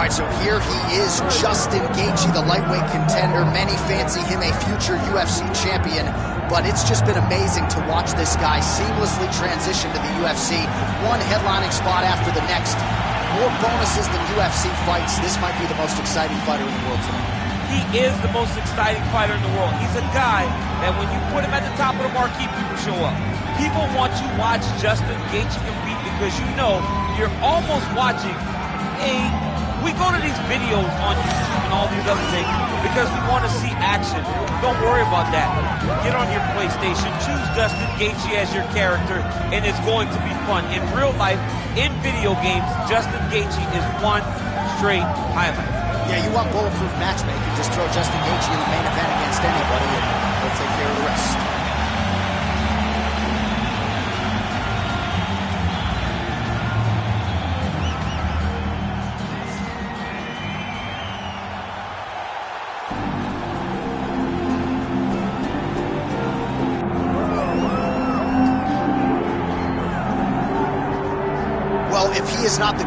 right, so here he is, Justin Gaethje, the lightweight contender. Many fancy him a future UFC champion, but it's just been amazing to watch this guy seamlessly transition to the UFC. One headlining spot after the next. More bonuses than UFC fights. This might be the most exciting fighter in the world today. He is the most exciting fighter in the world. He's a guy that when you put him at the top of the marquee, people show up. People want to watch Justin Gaethje compete because you know you're almost watching we go to these videos on YouTube and all these other things because we want to see action. Don't worry about that. Get on your PlayStation, choose Justin Gaethje as your character, and it's going to be fun. In real life, in video games, Justin Gaethje is one straight highlight. Yeah, you want bulletproof matchmaking, just throw Justin Gaethje in the main event against anybody and he'll take care of the rest. Well, if he is not the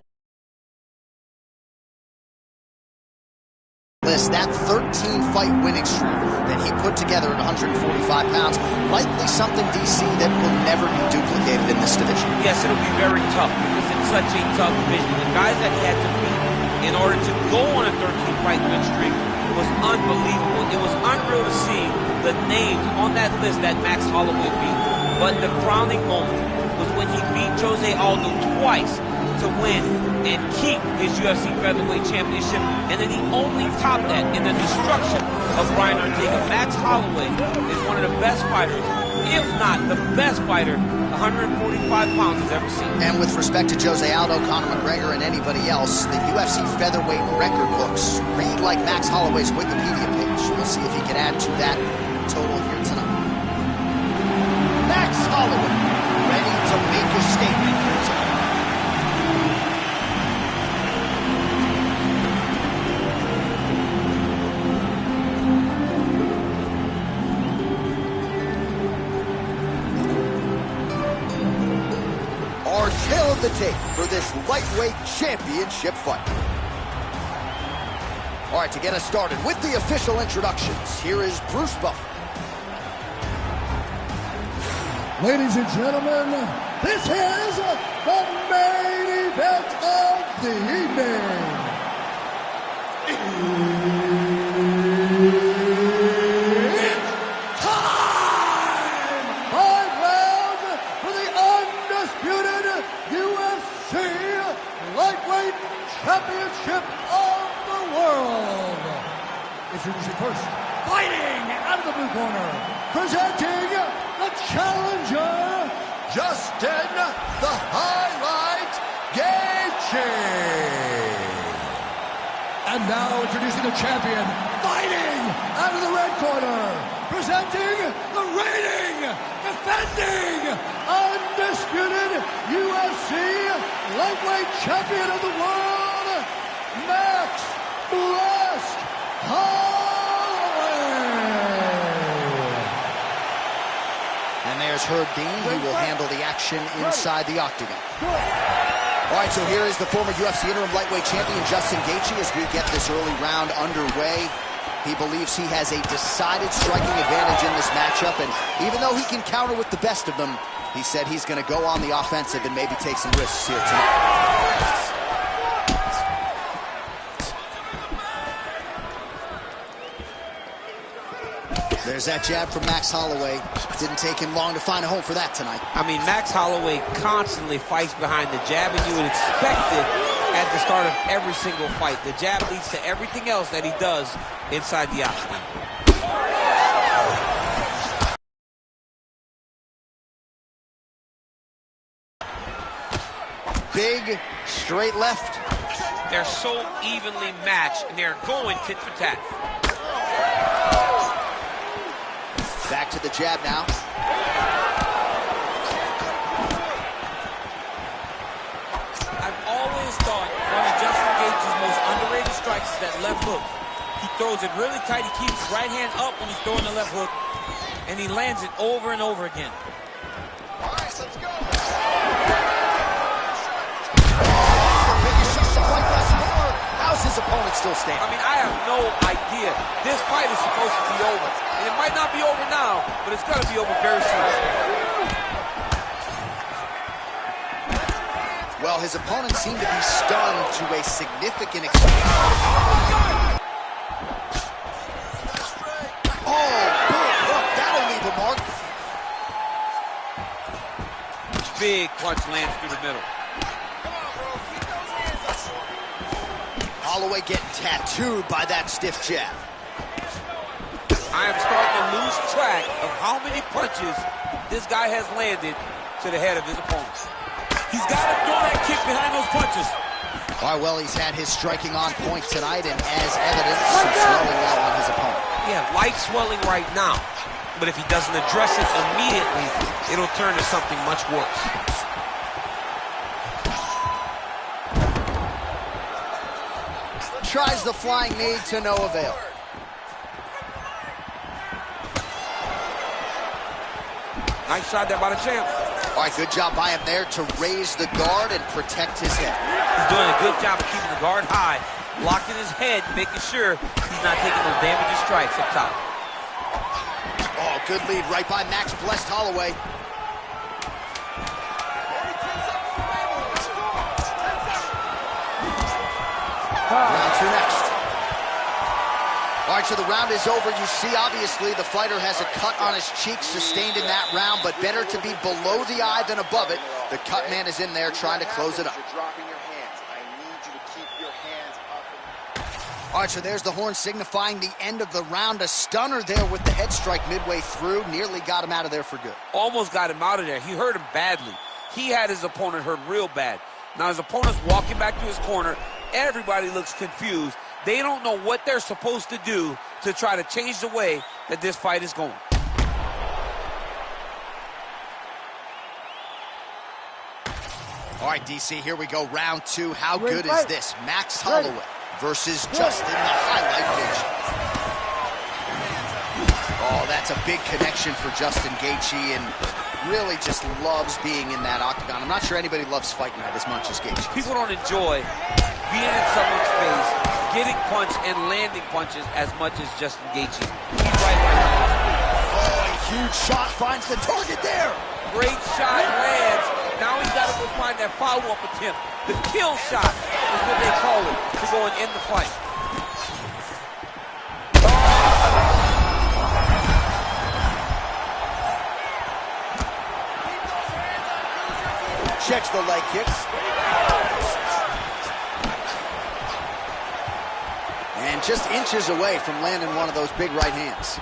list, that 13-fight winning streak that he put together at 145 pounds, likely something, DC, that will never be duplicated in this division. Yes, it'll be very tough because it's such a tough division. The guys that he had to beat in order to go on a 13-fight win streak was unbelievable. It was unreal to see the names on that list that Max Holloway beat. But the crowning moment was when he beat Jose Aldo twice to win and keep his UFC featherweight championship, and then he only topped that in the destruction of Brian Ortega. Max Holloway is one of the best fighters, if not the best fighter 145 pounds has ever seen. And with respect to Jose Aldo, Conor McGregor, and anybody else, the UFC featherweight record books read like Max Holloway's Wikipedia page. We'll see if he can add to that total here tonight. Max Holloway, ready to make a statement here tonight. Our tail of the tape for this lightweight championship fight. All right, to get us started with the official introductions, here is Bruce Buffer. Ladies and gentlemen, this is the main event of the evening. It's time! 5 rounds for the undisputed UFC Lightweight Championship of the world. Introducing first, fighting out of the blue corner, presenting the challenger, Justin the Highlight Gaethje. And now introducing the champion, fighting out of the red corner, presenting the reigning, defending, undisputed UFC Lightweight Champion of the world, Max Blessed Holloway. And there's Herb Dean. He will handle the action inside the octagon. All right, so here is the former UFC interim lightweight champion, Justin Gaethje, as we get this early round underway. He believes he has a decided striking advantage in this matchup, and even though he can counter with the best of them, he said he's going to go on the offensive and maybe take some risks here tonight. There's that jab from Max Holloway. Didn't take him long to find a home for that tonight. I mean, Max Holloway constantly fights behind the jab, and you would expect it at the start of every single fight. The jab leads to everything else that he does inside the octagon. Big, straight left. They're so evenly matched, and they're going tit for tat. Back to the jab now. I've always thought one of Justin Gaethje's most underrated strikes is that left hook. He throws it really tight. He keeps his right hand up when he's throwing the left hook, and he lands it over and over again. All right, let's go. How's his opponent still standing. I mean, I have no idea. This fight is supposed to be over. And it might not be over now, but it's going to be over very soon. Well, his opponent seemed to be stunned to a significant extent. Oh, big hook. That'll leave a mark. Big punch lands through the middle. Holloway getting tattooed by that stiff jab. I am starting to lose track of how many punches this guy has landed to the head of his opponent. He's got to throw that kick behind those punches. All right, well, he's had his striking on point tonight, and as evidence, some swelling there on his opponent. Yeah, light swelling right now. But if he doesn't address it immediately, it'll turn to something much worse. Tries the flying knee to no avail. Nice shot there by the champ. All right, good job by him there to raise the guard and protect his head. He's doing a good job of keeping the guard high, blocking his head, making sure he's not taking those damaging strikes up top. Oh, good lead right by Max Blessed Holloway. Round two next. All right, so the round is over. You see, obviously, the fighter has a cut on his cheek sustained in that round, but better to be below the eye than above it. The cut man is in there trying to close it up. You're dropping your hands. I need you to keep your hands up. All right, so there's the horn signifying the end of the round. A stunner there with the head strike midway through. Nearly got him out of there for good. Almost got him out of there. He hurt him badly. He had his opponent hurt real bad. Now his opponent's walking back to his corner. Everybody looks confused. They don't know what they're supposed to do to try to change the way that this fight is going. All right, DC, here we go. Round two. How good is this? Max Holloway versus Justin, the highlight pitch. Oh, that's a big connection for Justin Gaethje, and really just loves being in that octagon. I'm not sure anybody loves fighting that as much as Gaethje. People don't enjoy being in someone's face, getting punched and landing punches as much as Justin Gaethje. He's right now. Oh, a huge shot finds the target there. Great shot lands. Now he's got to go find that follow-up attempt. The kill shot is what they call it to go and end the fight. Checks the leg kick. And just inches away from landing one of those big right hands.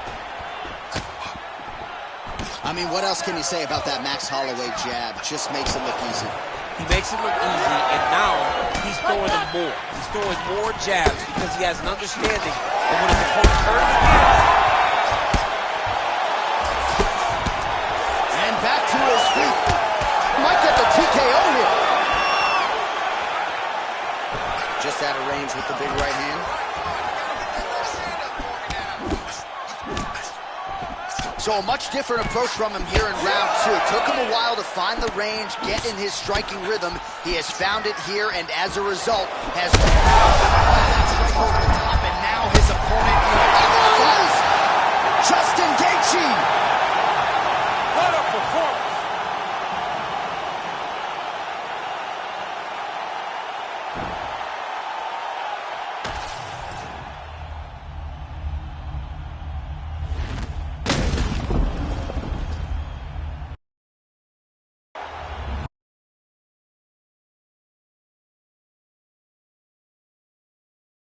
I mean, what else can you say about that Max Holloway jab? Just makes it look easy. He makes it look easy, and now he's throwing them more. He's throwing more jabs because he has an understanding of when his opponent's hurting again. And back to his feet. Might get the TKO here. Just out of range with the big right hand. So a much different approach from him here in round two. Took him a while to find the range, get in his striking rhythm. He has found it here, and as a result, has that strike over the top, and now his opponent is Justin Gaethje. What a performance.